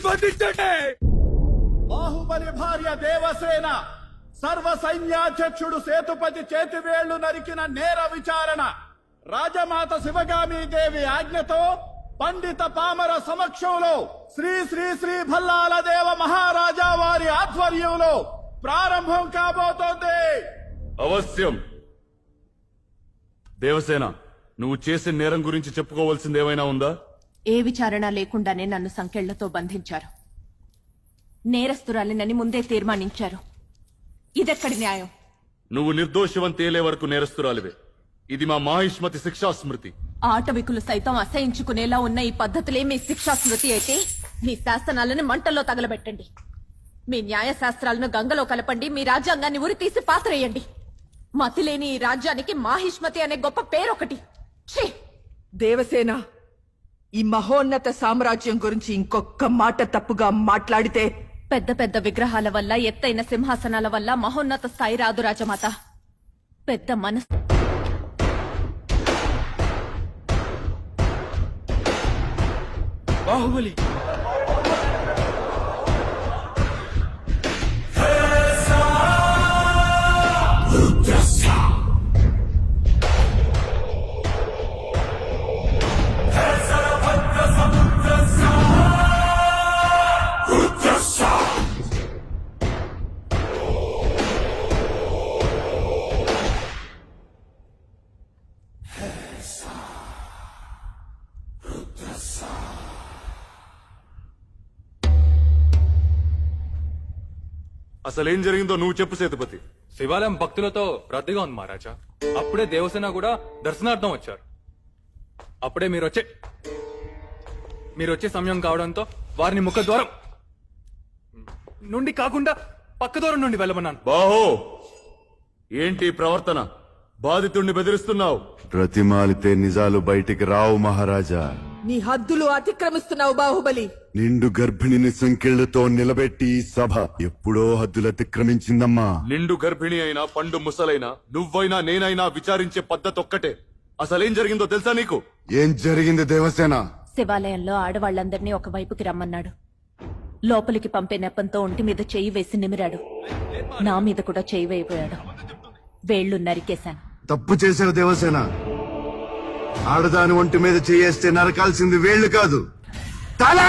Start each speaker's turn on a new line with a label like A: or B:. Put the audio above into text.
A: బంధించండి.
B: బాహుబలి భార్య దేవసేన సర్వ సైన్యాధ్యక్షుడు సేతుపతి చేతివేళ్లు నరికిన నేర విచారణ రాజమాత శివగామి దేవి ఆజ్ఞతో పండిత పామర సమక్షంలో శ్రీ శ్రీ శ్రీ భల్లాల దేవ మహారాజా వారి ఆధ్వర్యంలో ప్రారంభం కాబోతోంది.
C: అవశ్యం. దేవసేన, నువ్వు చేసే నేరం గురించి చెప్పుకోవాల్సింది ఏమైనా ఉందా?
D: ఏ విచారణ లేకుండానే నన్ను సంకెళ్లతో బంధించారు. నేరస్తురాలినని ముందే తీర్మానించారు. ఇదెక్కడి న్యాయం?
C: నువ్వు నిర్దోషివం తేలే వరకు నేరస్తురాలివే. ఇది మా మాహిష్మతి శిక్షా స్మృతి.
D: ఆటవికులు సైతం అసహించుకునేలా ఉన్న ఈ పద్ధతులే మీ శిక్షా స్మృతి అయితే మీ శాసనాలను మంటల్లో తగలబెట్టండి. మీ న్యాయశాస్త్రాలను గంగలో కలపండి. మీ రాజ్యాంగాన్ని ఉరి తీసి పాతరేయండి. మతిలేని ఈ రాజ్యానికి మాహిష్మతి అనే గొప్ప పేరొకటి. ఛీ!
E: దేవసేన, ఈ మహోన్నత సామ్రాజ్యం గురించి ఇంకొక్క మాట తప్పుగా మాట్లాడితే
D: పెద్ద పెద్ద విగ్రహాల వల్ల, ఎత్తైన సింహాసనాల వల్ల మహోన్నత స్థాయి రాదు రాజమాత. పెద్ద మనసు.
A: బాహుబలి
C: అసలేం జరిగిందో నువ్వు చెప్పు సేతుపతి.
F: శివాలయం భక్తులతో రద్దీగా ఉంది మహారాజా. అప్పుడే దేవసేన కూడా దర్శనార్థం వచ్చారు. అప్పుడే మీరొచ్చే సమయం కావడంతో వారిని ముఖద్వారం నుండి కాకుండా పక్క దూరం నుండి వెళ్ళమన్నాను.
C: బాహో, ఏంటి ప్రవర్తన? బాధితుణ్ణి బెదిరిస్తున్నావు.
G: ప్రతిమాలితే నిజాలు బయటికి రావు మహారాజా.
E: నీ హద్దులు అతిక్రమిస్తున్నావు బాహుబలి.
G: నిండు గర్భిణిని సంకెళ్లతో నిలబెట్టి ఈ సభ ఎప్పుడో హద్దులు అతిక్రమించిందమ్మా.
C: నిండు గర్భిణి అయినా పండు ముసలైనా నువ్వైనా నేనైనా విచారించే పద్ధతి ఒక్కటే. అసలేం జరిగిందో తెలుసా నీకు?
G: ఏం జరిగింది దేవసేన?
D: శివాలయంలో ఆడవాళ్లందరినీ ఒకవైపుకి రమ్మన్నాడు. లోపలికి పంపే నెపంతో ఒంటి మీద చెయ్యి వేసి నిమిరాడు. నా మీద కూడా చెయ్యి వేయబోయాడు. వేళ్లు నరికేశాను.
G: తప్పు చేశావు దేవసేన. ఆడదాని ఒంటి మీద చేయేస్తే నరకాల్సింది వేళ్లు కాదు, తల.